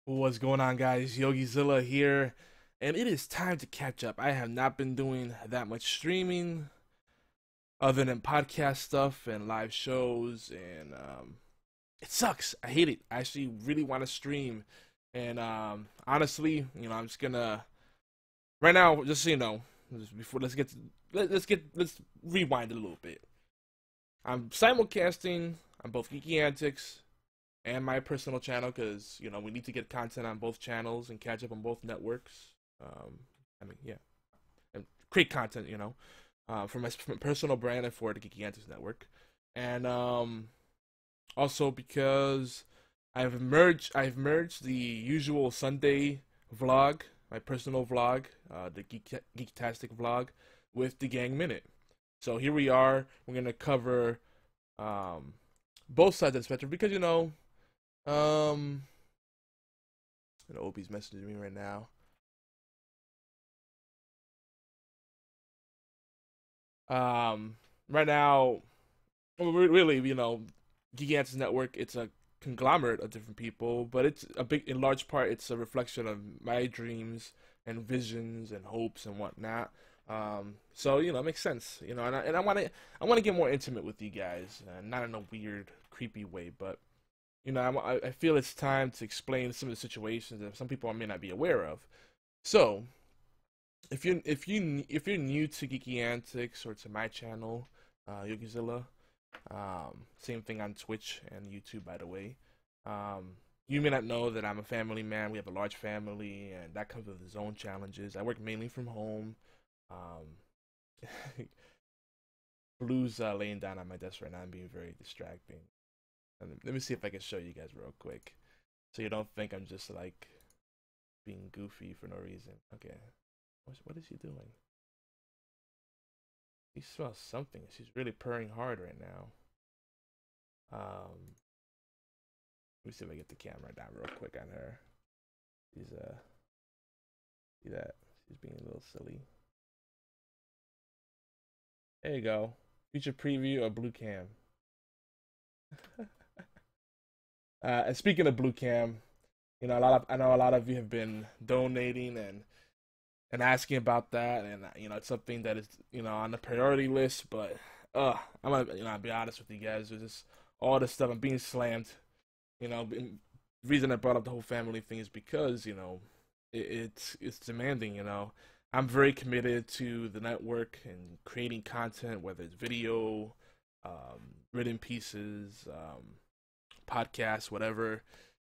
What's going on, guys? Yogizilla here, and it is time to catch up. I have not been doing that much streaming other than podcast stuff and live shows, and it sucks. I hate it. I actually really want to stream, and honestly, I'm just gonna right now, just so you know, just before let's rewind a little bit. I'm simulcasting on both Geeky Antics and my personal channel because we need to get content on both channels and catch up on both networks. Um, yeah, and create content, for my personal brand and for the Geeky Antics network, and also because I've merged the usual Sunday vlog, my personal vlog, the Geektastic vlog, with the Gang Minute. So here we are. We're gonna cover both sides of the spectrum because um, Obi's messaging me right now. Right now, well, really, Gigantic Network, it's a conglomerate of different people, but in large part, it's a reflection of my dreams and visions and hopes and whatnot. So it makes sense, and I want to get more intimate with you guys, not in a weird, creepy way, but I feel it's time to explain some of the situations that some people may not be aware of. So, if you're new to Geeky Antics or to my channel, Yogizilla, same thing on Twitch and YouTube, by the way. You may not know that I'm a family man. We have a large family, and that comes with its own challenges. I work mainly from home. Um, Blue's laying down on my desk right now and being very distracting. And let me see if I can show you guys real quick, so you don't think I'm just like being goofy for no reason. Okay, what is he doing? He smells something. She's really purring hard right now. Let me see if I get the camera down real quick on her. She's see that? She's being a little silly. There you go. Future preview of Blue Cam. And speaking of Blue Cam, I know a lot of you have been donating and asking about that, and it's something that is on the priority list. But I'm gonna I'll be honest with you guys. There's just all this stuff. I'm being slammed. The reason I brought up the whole family thing is because it's demanding. I'm very committed to the network and creating content, whether it's video, written pieces, podcasts, whatever.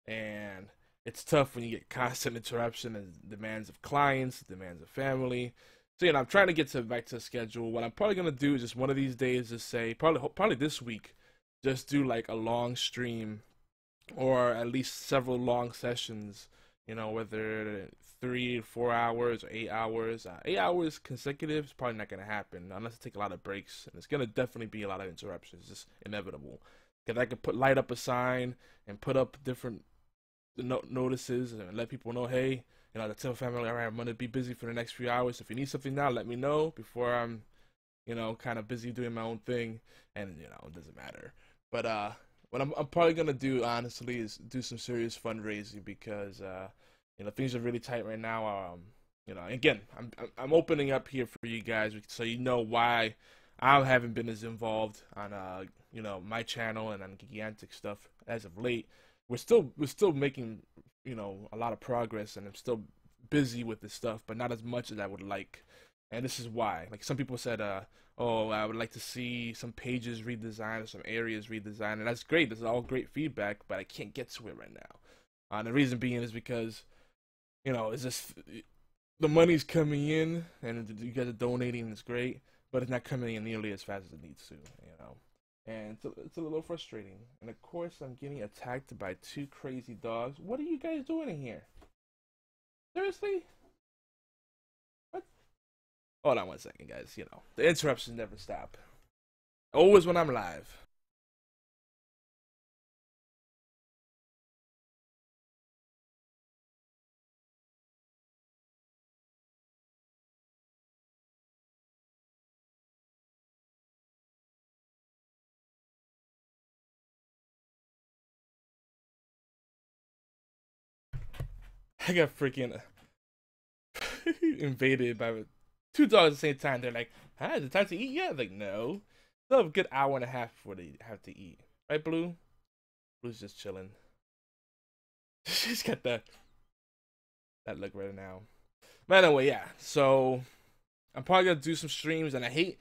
And it's tough when you get constant interruption and demands of clients, demands of family. So I'm trying to get back to a schedule. What I'm probably gonna do is just one of these days, just say probably this week, just do like a long stream or at least several long sessions. Whether 3 or 4 hours or 8 hours. 8 hours consecutive is probably not gonna happen unless I take a lot of breaks, and it's gonna definitely be a lot of interruptions. It's just inevitable. Because I could light up a sign and put up different notices and let people know, hey, I tell family, all right, I'm gonna be busy for the next few hours. If you need something now, let me know before I'm, kind of busy doing my own thing, and it doesn't matter. But what I'm probably gonna do, honestly, is do some serious fundraising because things are really tight right now. Again, I'm opening up here for you guys so you know why I haven't been as involved on my channel and on Gigantic stuff as of late. We're still making a lot of progress, and I'm still busy with this stuff, but not as much as I would like. And this is why. Like some people said, oh, I would like to see some pages redesigned or some areas redesigned, and that's great. This is all great feedback, but I can't get to it right now. The reason being is because it's just the money's coming in, and you guys are donating. It's great, but it's not coming in nearly as fast as it needs to. And it's a little frustrating. And of course, I'm getting attacked by two crazy dogs. What are you guys doing in here? Seriously? What? Hold on one second, guys. The interruptions never stop. Always when I'm live. I got freaking invaded by two dogs at the same time. They're like, "Huh, is it time to eat yet?" I'm like, no. Still have a good hour and a half before they have to eat. Right, Blue? Blue's just chilling. She's got that look right now. But anyway, yeah. So I'm probably gonna do some streams, and I hate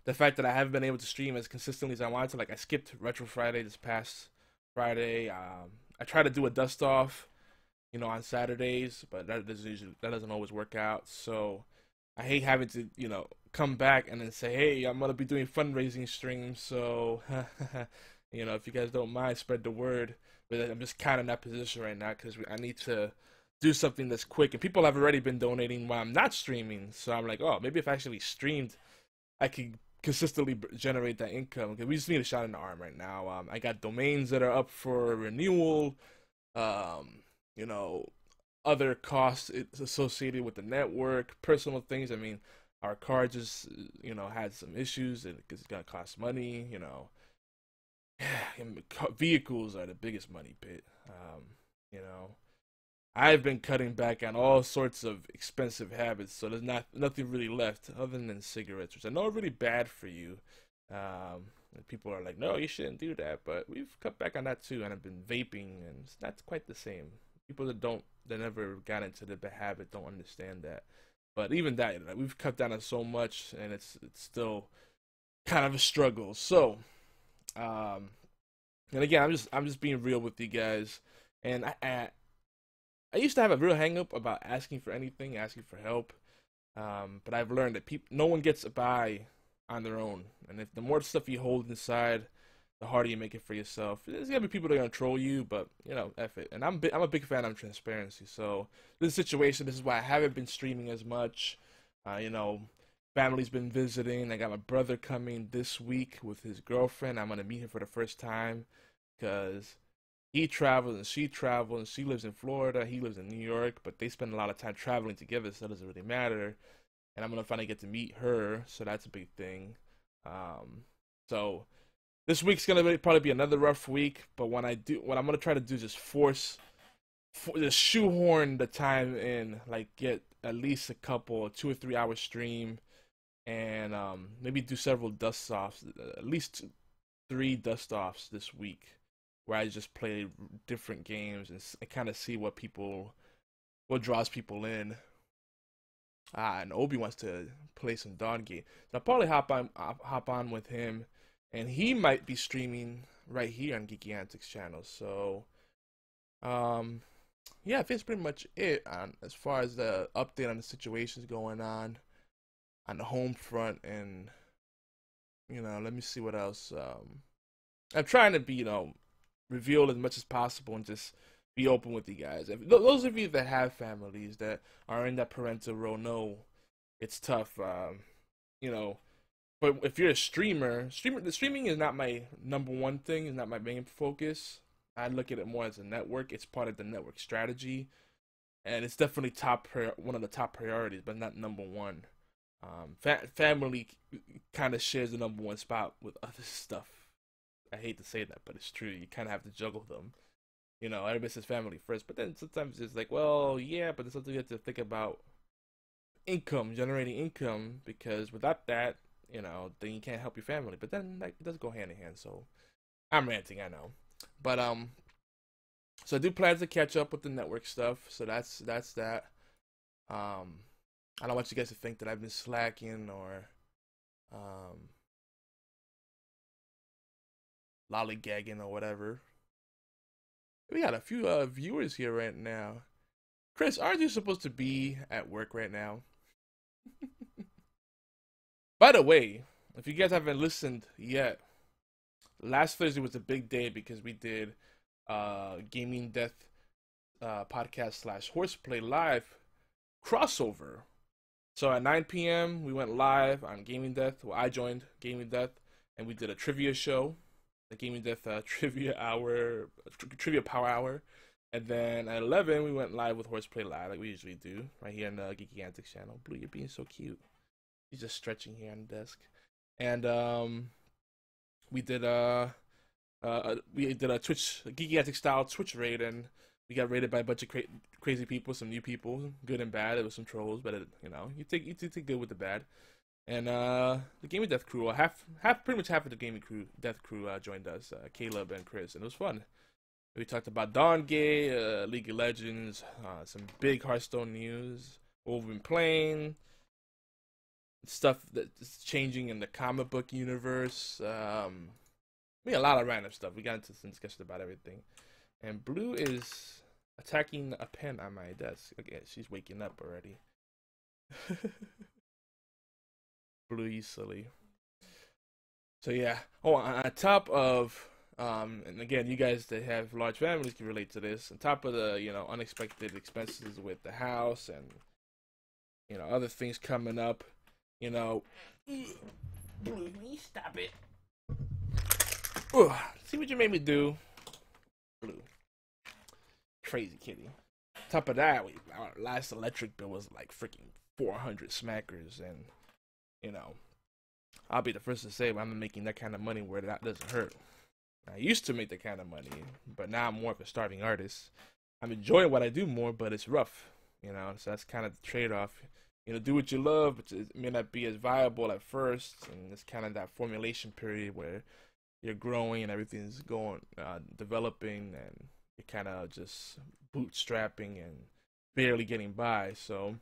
the fact that I haven't been able to stream as consistently as I wanted to. Like I skipped Retro Friday this past Friday. I try to do a dust off, on Saturdays, but that doesn't always work out. So I hate having to, come back and then say, hey, I'm gonna be doing fundraising streams. So, if you guys don't mind, spread the word. But I'm just kind of in that position right now because I need to do something that's quick. And people have already been donating while I'm not streaming. So I'm like, oh, maybe if I actually streamed, I could consistently generate that income. Because we just need a shot in the arm right now. I got domains that are up for renewal. You know, other costs associated with the network, personal things. I mean, our car just, had some issues and it's gonna cost money. Vehicles are the biggest money pit. You know, I've been cutting back on all sorts of expensive habits, so there's nothing really left other than cigarettes, which I know are really bad for you. And people are like, no, you shouldn't do that, but we've cut back on that too, and I've been vaping, and it's not quite the same. People that never got into the habit don't understand that. But even that, like, we've cut down on so much, and it's still kind of a struggle. So, um, and again, I'm just being real with you guys, and I used to have a real hang up about asking for anything, asking for help. But I've learned that no one gets by on their own, and if the more stuff you hold inside, the harder you make it for yourself. There's gonna be people that are gonna troll you, but F it. And I'm a big fan of transparency. So this situation, this is why I haven't been streaming as much. You know, family's been visiting. I got my brother coming this week with his girlfriend. I'm gonna meet him for the first time because he travels and she travels, and she lives in Florida. He lives in New York, but they spend a lot of time traveling together, so it doesn't really matter. And I'm gonna finally get to meet her, so that's a big thing. So this week's gonna probably be another rough week, but what I'm gonna try to do is just just shoehorn the time in, like get at least a couple, 2 or 3 hour stream, and maybe do several dust offs, at least 3 dust offs this week, where I just play different games and kind of see what draws people in. And Obi wants to play some Dawn Gate, so I'll probably hop on with him, and he might be streaming right here on Geeky Antics channel. So, yeah, I think that's pretty much it on as far as the update on the situations going on the home front, and let me see what else. I'm trying to be reveal as much as possible and just be open with you guys. Those of you that have families that are in that parental role know it's tough. You know, but if you're a the streaming is not my number one thing. It's not my main focus. I look at it more as a network. It's part of the network strategy, and it's definitely one of the top priorities, but not number one. Family kind of shares the number one spot with other stuff. I hate to say that, but it's true. You kind of have to juggle them. Everybody says family first, but then sometimes it's like, well, yeah, but there's something you have to think about generating income, because without that, then you can't help your family. But then like, it does go hand in hand. So I'm ranting, I know, but so I do plan to catch up with the network stuff. So that's that. I don't want you guys to think that I've been slacking or lollygagging or whatever. We got a few viewers here right now. Chris, aren't you supposed to be at work right now? By the way, if you guys haven't listened yet, last Thursday was a big day because we did Gaming Death podcast / Horseplay Live crossover. So at 9 p.m. we went live on Gaming Death. Well, I joined Gaming Death, and we did a trivia show, the Gaming Death trivia power hour. And then at 11 we went live with Horseplay Live, like we usually do, right here on the Geeky Antics channel. Blue, you're being so cute. He's just stretching here on the desk. And we did a Twitch Geeky Antics style Twitch raid, and We got rated by a bunch of crazy people, some new people, good and bad. It was some trolls, but you know, you take good with the bad. And the gaming death crew, pretty much half of the gaming crew, death crew, joined us. Caleb and Chris, and it was fun. We talked about Dawn Gay, League of Legends, some big Hearthstone news, what we've been playing, stuff that's changing in the comic book universe. A lot of random stuff. We got into some discussion about everything. And Blue is attacking a pen on my desk. Okay, she's waking up already. Blue, you silly. So yeah. Oh, on top of and again, you guys that have large families can relate to this. On top of the, you know, unexpected expenses with the house and, you know, other things coming up, you know. Blue, stop it. Ugh, see what you made me do. Blue. Crazy kitty. On top of that, our last electric bill was like freaking 400 smackers, and you know, I'll be the first to say I'm making that kind of money where that doesn't hurt. I used to make that kind of money, but now I'm more of a starving artist. I'm enjoying what I do more, but it's rough, you know. So that's kind of the trade-off. You know, do what you love, but it may not be as viable at first, and it's kind of that formulation period where you're growing and everything's going, developing, and you're kind of just bootstrapping and barely getting by. So,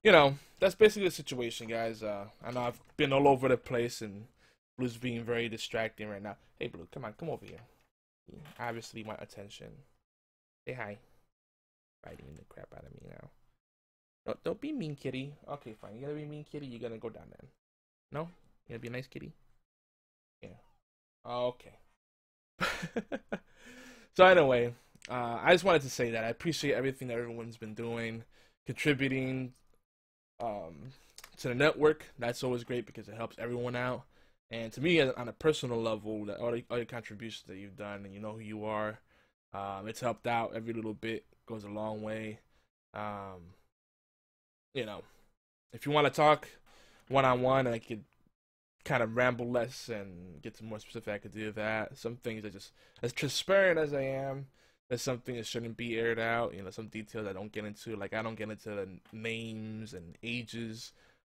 you know, that's basically the situation, guys. I know I've been all over the place, and Blue's being very distracting right now. Hey, Blue, come on, come over here. You obviously want attention. Say hi. Biting the crap out of me now. No, don't be mean, kitty. Okay, fine. You gotta be mean, kitty. You're gonna go down then. No? You gonna be a nice kitty? Yeah. Okay. So anyway, I just wanted to say that I appreciate everything that everyone's been doing, contributing to the network. That's always great because it helps everyone out. And to me, on a personal level, all your contributions that you've done, and you know who you are, it's helped out. Every little bit goes a long way. You know, if you want to talk one-on-one, and I could kind of ramble less and get to more specific, I could do that. Some things are just as transparent as I am. There's something that shouldn't be aired out. You know, some details I don't get into. Like, I don't get into the names and ages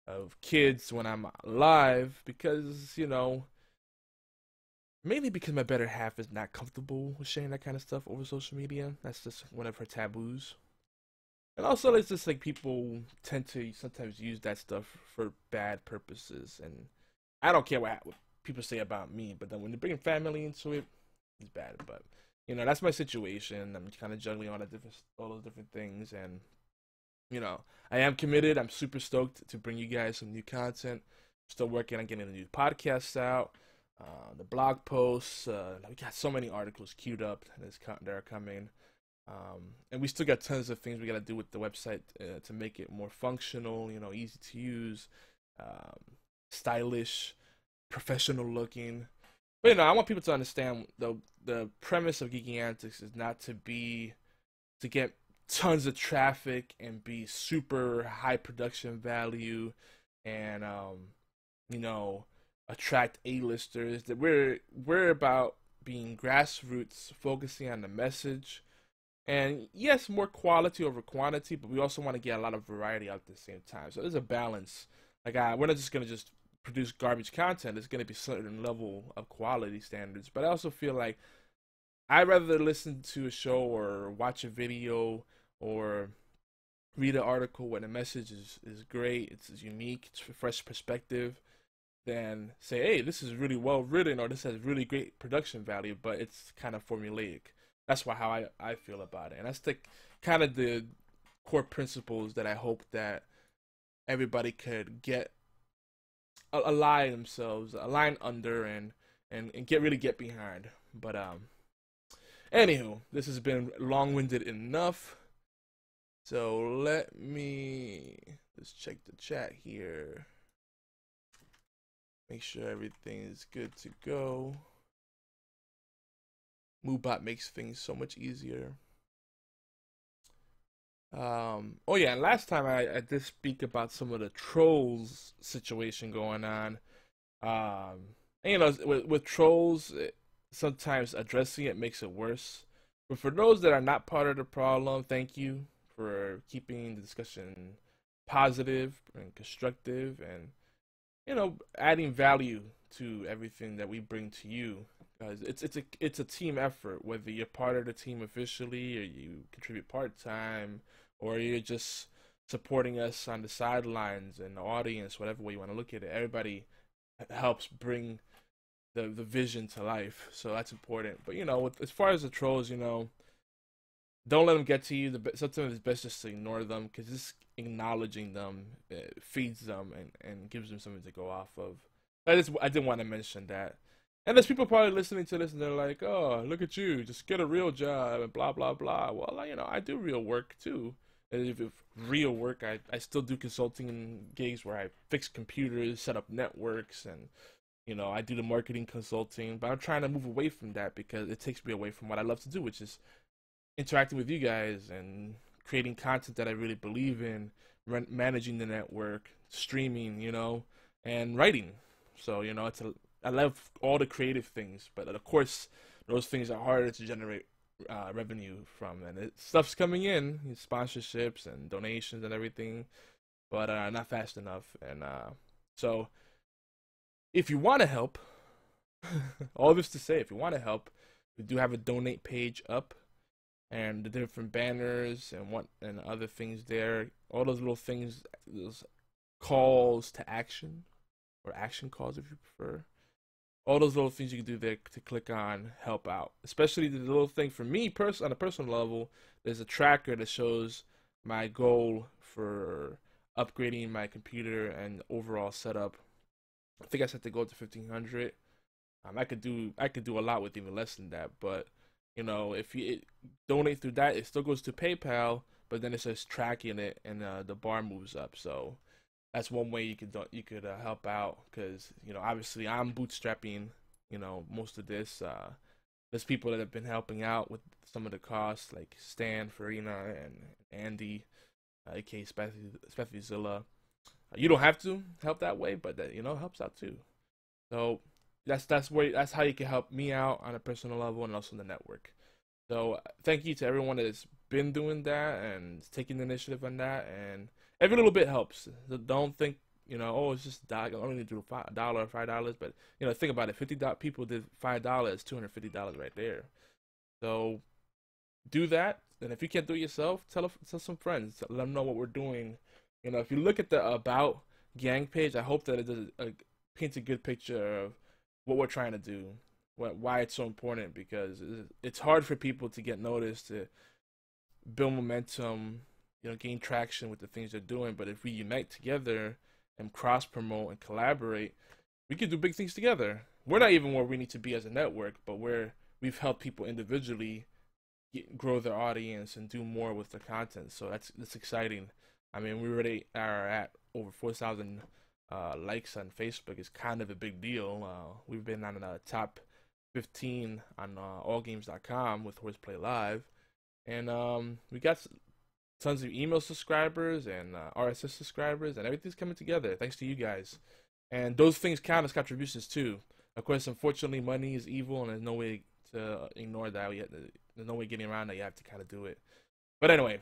of kids when I'm live because, you know, mainly because my better half is not comfortable with sharing that kind of stuff over social media. That's just one of her taboos. And also, it's just like people tend to sometimes use that stuff for bad purposes. And I don't care what people say about me, but then when they bring family into it, it's bad. But, you know, that's my situation. I'm kind of juggling all those different things. And, you know, I am committed. I'm super stoked to bring you guys some new content. Still working on getting the new podcasts out, the blog posts. We got so many articles queued up that are coming. And we still got tons of things we got to do with the website to make it more functional, you know, easy to use, stylish, professional looking. But, you know, I want people to understand the premise of Geeking Antics is not to get tons of traffic and be super high production value and, you know, attract A-listers. That we're about being grassroots, focusing on the message. And yes, more quality over quantity, but we also want to get a lot of variety out at the same time. So there's a balance. Like, we're not just going to just produce garbage content. It's going to be a certain level of quality standards. But I also feel like I'd rather listen to a show or watch a video or read an article when the message is great, it's unique, it's a fresh perspective, than say, hey, this is really well written or this has really great production value, but it's kind of formulaic. That's how I feel about it. And that's the kind of the core principles that I hope that everybody could get align themselves, align under, and get behind. But anywho, this has been long-winded enough. So let me just check the chat here. Make sure everything is good to go. Moobot makes things so much easier. Oh yeah, and last time I did speak about some of the trolls situation going on. And, you know, with trolls, sometimes addressing it makes it worse. But for those that are not part of the problem, thank you for keeping the discussion positive and constructive, and adding value to everything that we bring to you. Guys, it's a team effort. Whether you're part of the team officially, or you contribute part time, or you're just supporting us on the sidelines and the audience, whatever way you want to look at it, everybody helps bring the vision to life. So that's important. But as far as the trolls, don't let them get to you. Sometimes it's best just to ignore them, because just acknowledging them feeds them and gives them something to go off of. I didn't want to mention that. And there's people probably listening to this and they're like, "Oh, look at you, just get a real job and blah blah blah." Well, I do real work too. And if real work, I still do consulting gigs where I fix computers, set up networks, and I do the marketing consulting. But I'm trying to move away from that because it takes me away from what I love to do, which is interacting with you guys and creating content that I really believe in, managing the network, streaming, and writing. So I love all the creative things, but of course those things are harder to generate revenue from, and stuff's coming in, sponsorships and donations and everything, but not fast enough. And so if you want to help, all this to say, if you want to help, we do have a donate page up, and the different banners and other things there. All those little things, those calls to action, or action calls if you prefer. All those little things you can do there to click on help out. Especially the little thing for me, on a personal level, there's a tracker that shows my goal for upgrading my computer and overall setup. I think I set the goal to 1500. I could do a lot with even less than that, but if you donate through that, it still goes to PayPal, but then it says tracking it, and the bar moves up. So that's one way you could help out, because obviously I'm bootstrapping most of this. There's people that have been helping out with some of the costs, like Stan, Farina, and Andy, aka Yogizilla. You don't have to help that way, but that helps out too. So that's how you can help me out on a personal level and also the network. So thank you to everyone that has been doing that and taking the initiative on that, and every little bit helps. So don't think oh, it's just I only need to do $5 or $5, but think about it. 50 people did $5, $250 right there. So do that, and if you can't do it yourself, tell some friends, let them know what we're doing. If you look at the about gang page, I hope that it does paints a good picture of what we're trying to do, why it's so important, because it's hard for people to get noticed, to build momentum, gain traction with the things they're doing. But if we unite together and cross promote and collaborate, we can do big things together. We're not even where we need to be as a network, but we've helped people individually grow their audience and do more with their content. So that's exciting. I mean, we already are at over 4,000 likes on Facebook. Is kind of a big deal. We've been on the top 15 on allgames.com with Horseplay Live, and we got tons of email subscribers and RSS subscribers, and everything's coming together thanks to you guys. And those things count as contributions too. Of course, unfortunately, money is evil, and there's no way to ignore that. There's no way getting around that. You have to kind of do it. But anyway,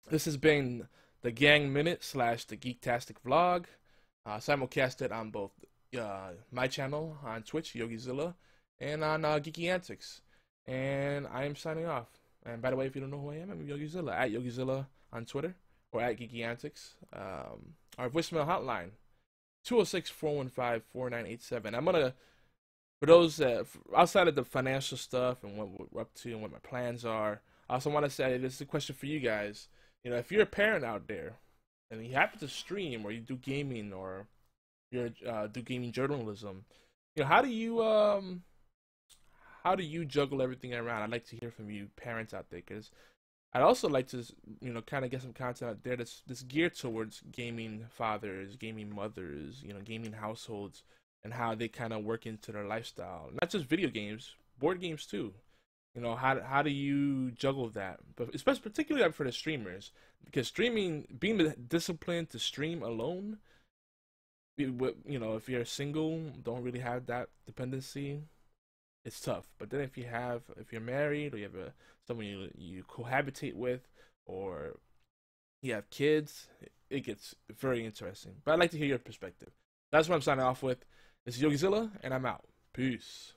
this has been the Gang Minute / the Geektastic vlog, simulcasted on both my channel on Twitch, Yogizilla, and on Geeky Antics. And I am signing off. And by the way, if you don't know who I am Yogizilla, at Yogizilla on Twitter, or at Geeky Antics. Our voicemail hotline, 206-415-4987. I'm gonna, for those outside of the financial stuff and what we're up to and what my plans are, I also want to say this is a question for you guys. If you're a parent out there and you happen to stream, or you do gaming, or you do gaming journalism, how do you juggle everything around? I'd like to hear from you parents out there, because I'd also like to kind of get some content out there that's geared towards gaming fathers, gaming mothers, gaming households, and how they kind of work into their lifestyle. Not just video games, board games too. How do you juggle that? But especially particularly for the streamers, because streaming, being the discipline to stream alone, if you're single, don't really have that dependency, it's tough. But then if you're married or you have someone you cohabitate with, or you have kids, it gets very interesting. But I'd like to hear your perspective. That's what I'm signing off with. This is Yogizilla, and I'm out. Peace.